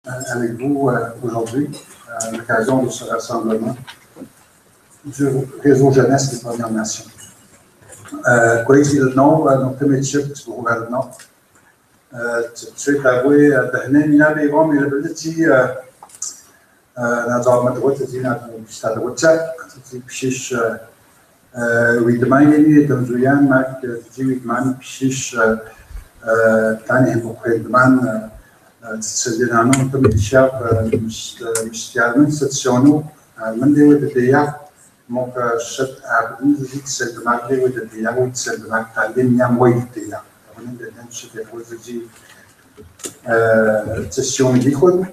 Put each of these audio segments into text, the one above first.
avec vous aujourd'hui à l'occasion de ce rassemblement du réseau jeunesse des Premières Nations. كويس إنه نقيم تشيب وغيرنا تشيب تابوي دهنا منا بيقوم إلى بلدتي نظام مدرسة زينة بستادوتة بشيش ويدماني دمزويان ماك تجي ويدمان بشيش تاني هم ويدمان تسجلنا نقيم الشاب مش تعلمين ستشونو من دي وديا ممكن شت عبدين زي تسلمك لي وديا وتسلمك تعلم يا مويديا ونحن بدنا نشوف وزي تسيون ديكون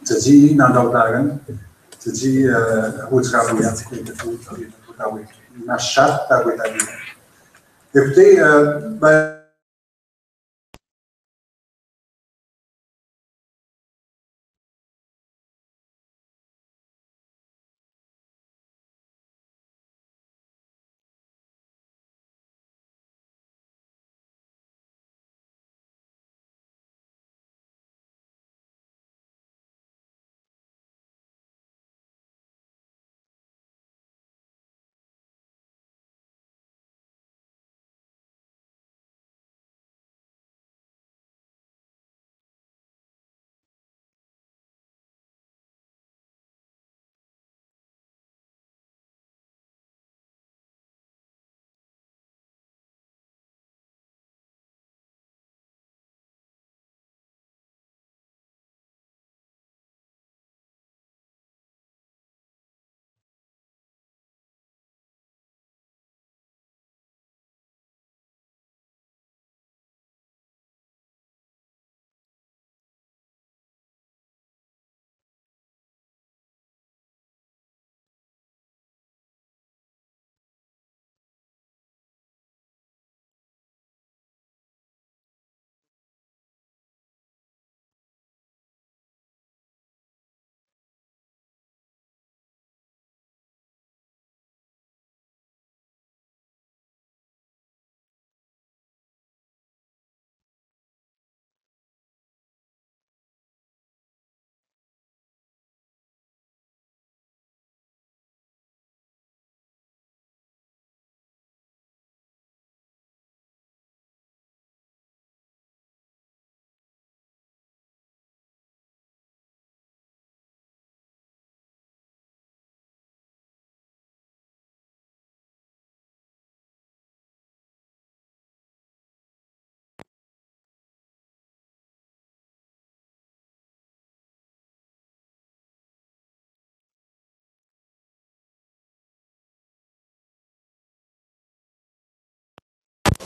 تجي نادو دارن تجي وتراويات كنت تقول نشاط تقول تاني يبتدي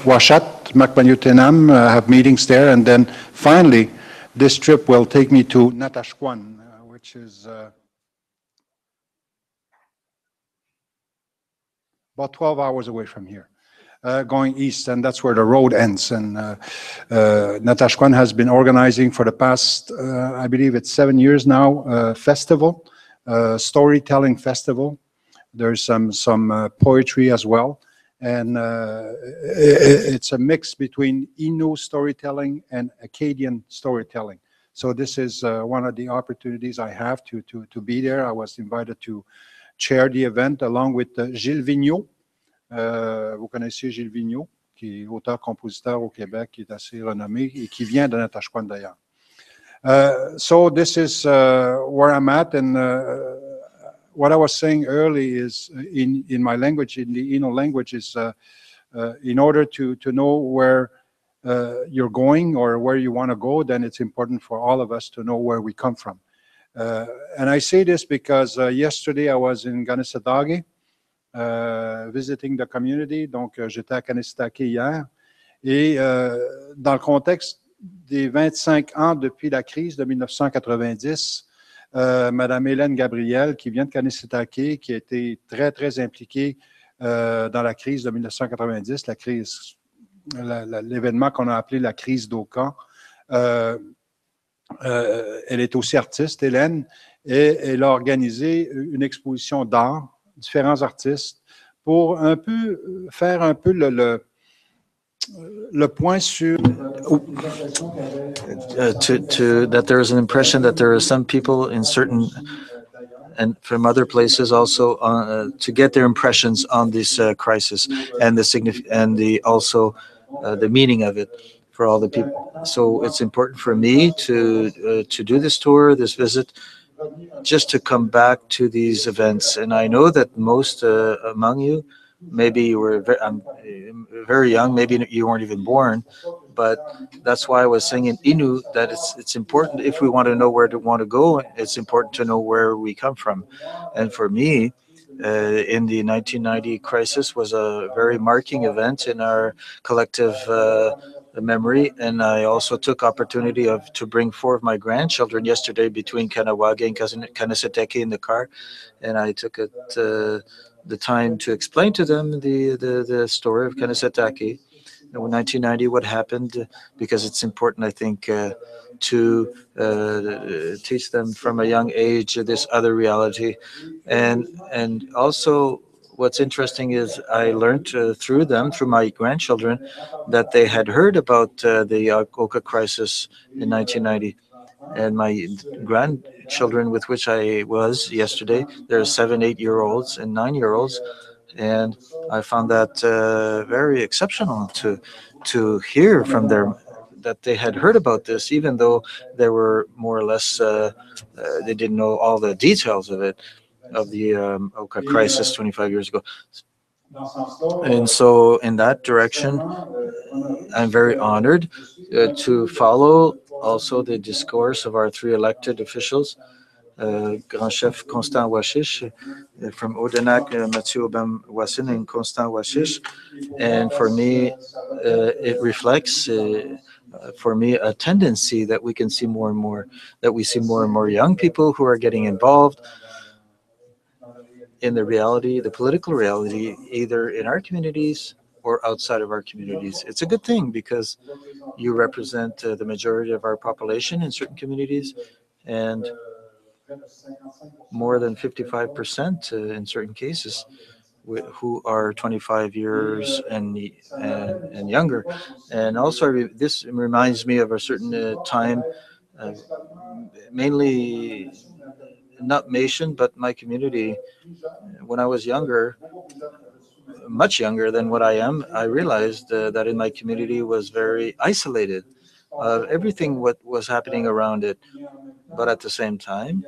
Washat, Makbanyutenam, have meetings there, and then finally, this trip will take me to Natashquan, which is about 12 hours away from here, going east, and that's where the road ends. And Natashquan has been organizing for the past, I believe it's 7 years now, festival, storytelling festival. There's some poetry as well. And it's a mix between Innu storytelling and Acadian storytelling. So this is one of the opportunities I have to be there. I was invited to chair the event along with Gilles Vigneault. Vous connaissez Gilles Vigneault, qui est auteur-compositeur au Québec, qui est assez renommé et qui vient de Natashquan d'ailleurs. So this is where I'm at, and what I was saying early is in my language, in the Innu language, is in order to know where you're going or where you want to go, then it's important for all of us to know where we come from. And I say this because yesterday I was in Kanesatake, visiting the community. Donc, j'étais à Kanesatake hier. Et dans le contexte des 25 ans depuis la crise de 1990, Madame Hélène Gabriel, qui vient de Kanesatake, qui a été très, très impliquée dans la crise de 1990, l'événement qu'on a appelé la crise d'Oka. Elle est aussi artiste, Hélène, et elle a organisé une exposition d'art, différents artistes, pour un peu faire un peu Le point sur that there is an impression that there are some people in certain and from other places also to get their impressions on this crisis and the also the meaning of it for all the people. So it's important for me to do this tour, this visit, just to come back to these events. And I know that most among you, maybe you were very young, maybe you weren't even born, but that's why I was saying in Innu that it's important if we want to know where to want to go. It's important to know where we come from. And for me, in the 1990 crisis was a very marking event in our collective memory. And I also took opportunity of to bring 4 of my grandchildren yesterday between Kahnawake and Kanesatake in the car, and I took it. The time to explain to them the story of Kanesatake, in 1990, what happened, because it's important, I think, to teach them from a young age this other reality, and also what's interesting is I learned through them, through my grandchildren, that they had heard about the Oka crisis in 1990, and my grandchildren with which I was yesterday, they're 7, 8-year-olds and 9-year-olds, and I found that very exceptional to hear from them that they had heard about this, even though they were more or less they didn't know all the details of it, of the Oka crisis 25 years ago. And so, in that direction, I'm very honored to follow also the discourse of our 3 elected officials, Grand Chef Constant Washish, from Odanak, Mathieu Obam-Wasson and Constant Washish. And for me, it reflects, for me, a tendency that we can see more and more, that we see more and more young people who are getting involved in the reality, the political reality, either in our communities or outside of our communities. It's a good thing because you represent the majority of our population in certain communities, and more than 55% in certain cases who are 25 years and younger. And also, this reminds me of a certain time, mainly not Mason, but my community. When I was younger, much younger than what I am, I realized that in my community was very isolated of everything what was happening around it. But at the same time,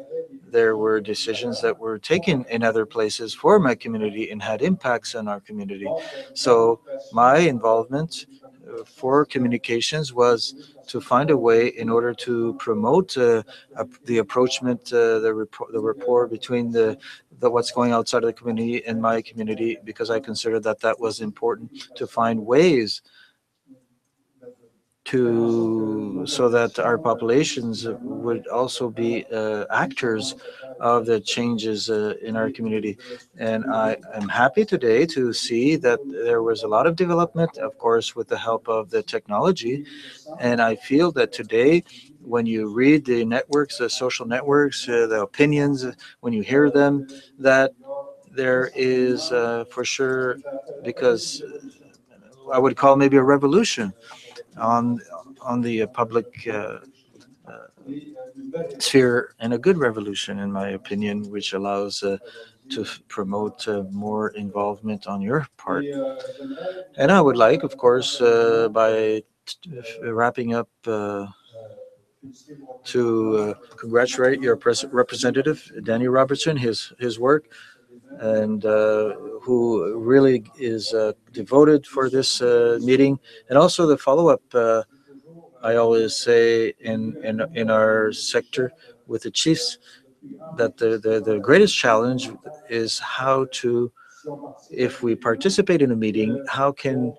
there were decisions that were taken in other places for my community and had impacts on our community. So my involvement for communications was to find a way in order to promote the approachment, the rapport between the what's going outside of the community and my community, because I considered that that was important to find ways to so that our populations would also be actors of the changes in our community. And I am happy today to see that there was a lot of development, of course, with the help of the technology. And I feel that today, when you read the networks, the social networks, the opinions, when you hear them, that there is for sure, because I would call maybe a revolution on the public sphere, and a good revolution in my opinion, which allows to promote more involvement on your part. And I would like, of course, by wrapping up, to congratulate your representative Danny Robertson, his work, and who really is devoted for this meeting, and also the follow-up. I always say in our sector with the chiefs that the greatest challenge is how to, if we participate in a meeting, how can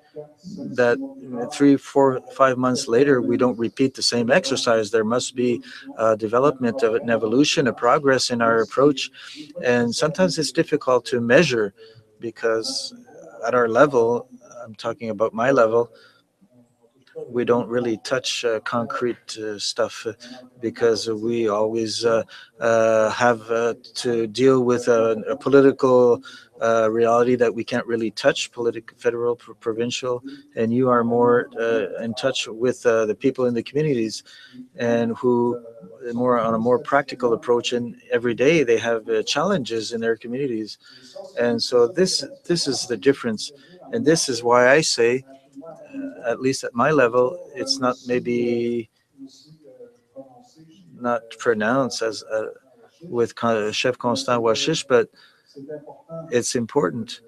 that 3, 4, 5 months later we don't repeat the same exercise? There must be a development of an evolution, a progress in our approach, and sometimes it's difficult to measure because at our level, I'm talking about my level, we don't really touch concrete stuff because we always have to deal with a political reality that we can't really touch, federal, provincial, and you are more in touch with the people in the communities and who more on a more practical approach, and every day they have challenges in their communities. And so this is the difference, and this is why I say, at least at my level, it's not maybe not pronounced as with Chef Constant Washish, but it's important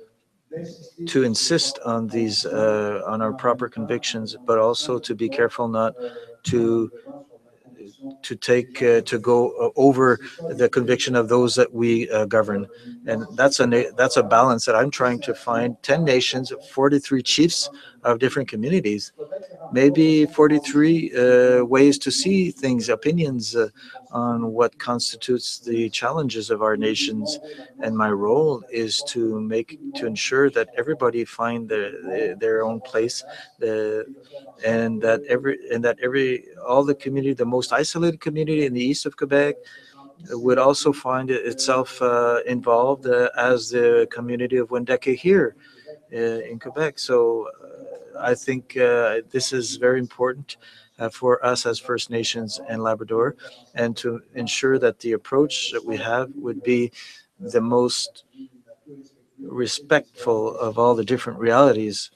to insist on these on our proper convictions, but also to be careful not to take to go over the conviction of those that we govern. And that's a balance that I'm trying to find. 10 nations, 43 chiefs of different communities, maybe 43 ways to see things, opinions on what constitutes the challenges of our nations. And my role is to ensure that everybody find their own place, and that all the community, the most isolated community in the east of Quebec, would also find itself involved as the community of Wendake here in Quebec. So I think this is very important for us as First Nations and Labrador, and to ensure that the approach that we have would be the most respectful of all the different realities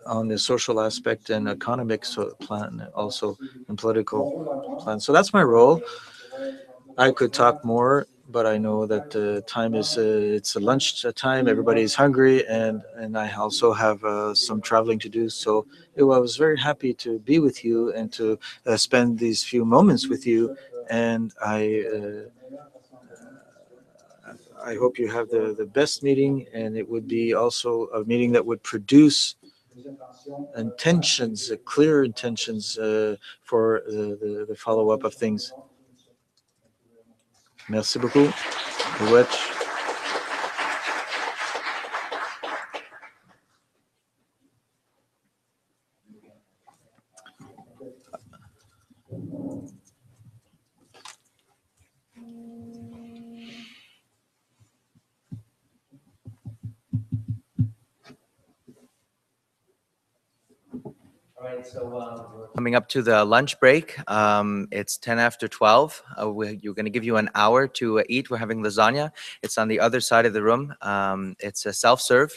on the social aspect and economic plan, also and political plan. So that's my role. I could talk more, but I know that time is it's a lunch time. Everybody's hungry, and I also have some traveling to do. So I was very happy to be with you and to spend these few moments with you. And I hope you have the best meeting, and it would be also a meeting that would produce intentions, clear intentions for the follow-up of things. Merci beaucoup. All right, so we're coming up to the lunch break. It's 10 after 12. You're going to give you an hour to eat. We're having lasagna. It's on the other side of the room. It's a self-serve.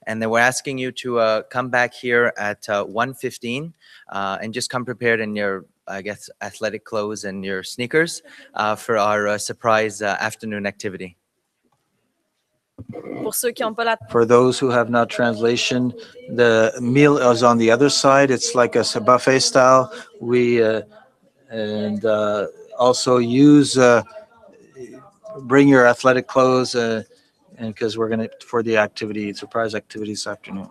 And then we're asking you to come back here at 1:15 and just come prepared in your, I guess, athletic clothes and your sneakers for our surprise afternoon activity. For those who have not translation, the meal is on the other side. It's like a buffet style. We and also use bring your athletic clothes, and because we're gonna for the activity, surprise activity this afternoon.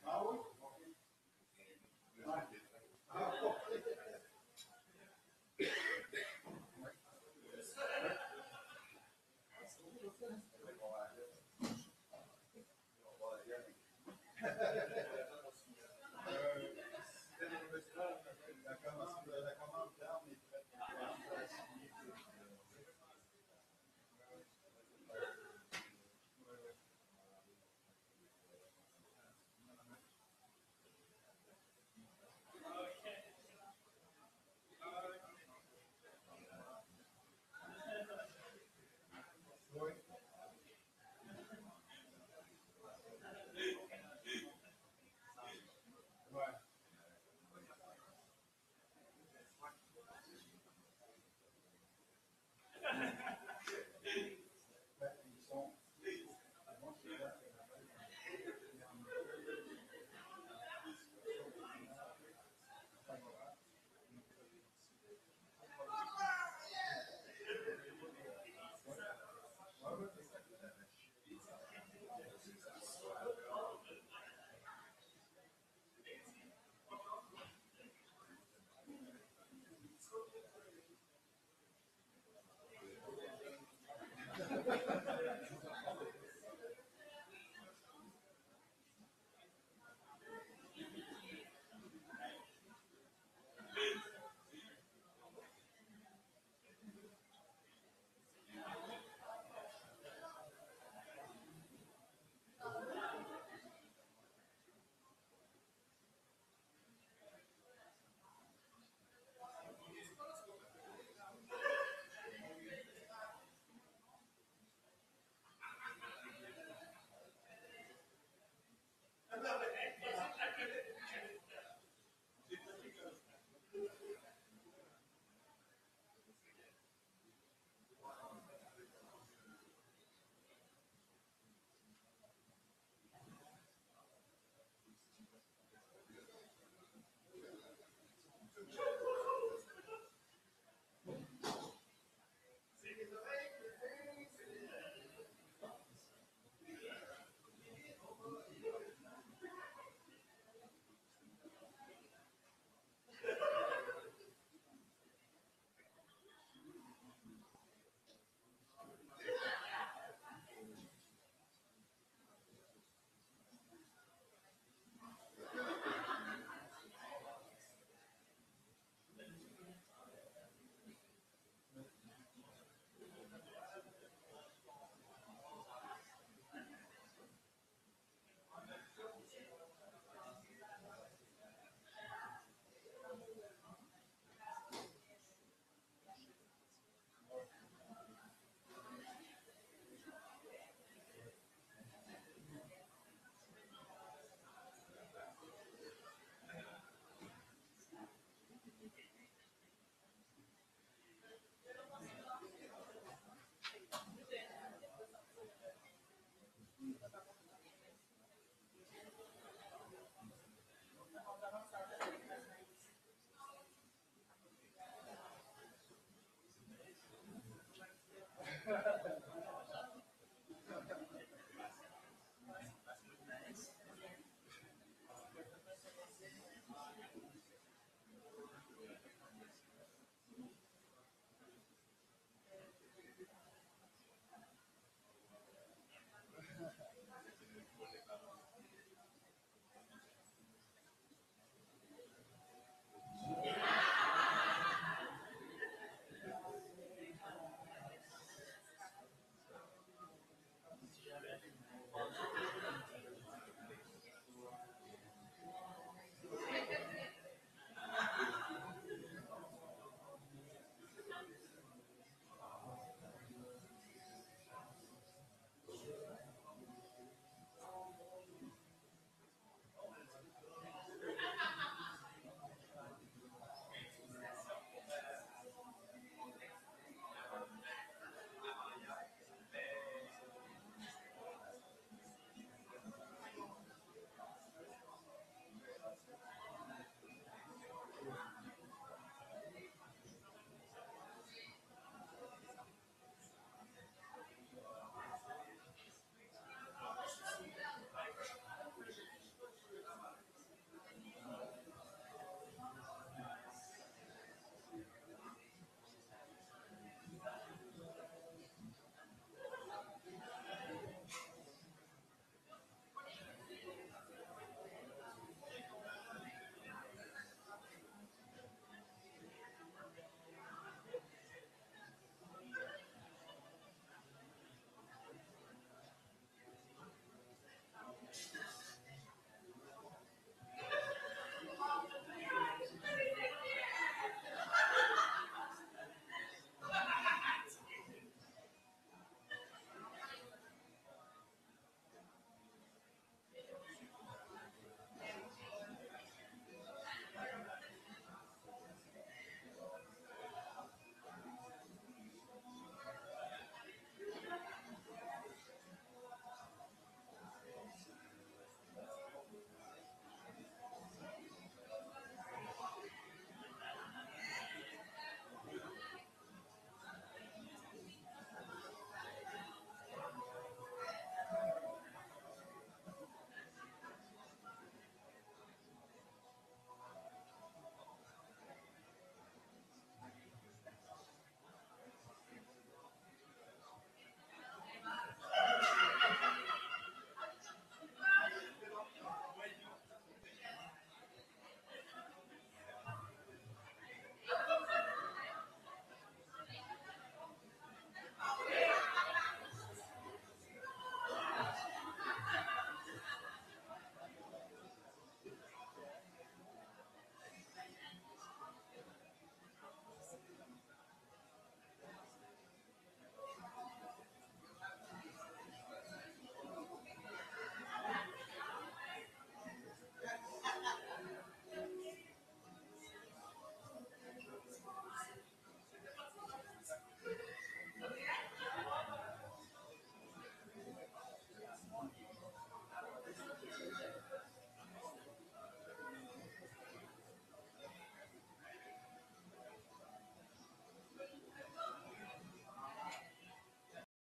Ah oui?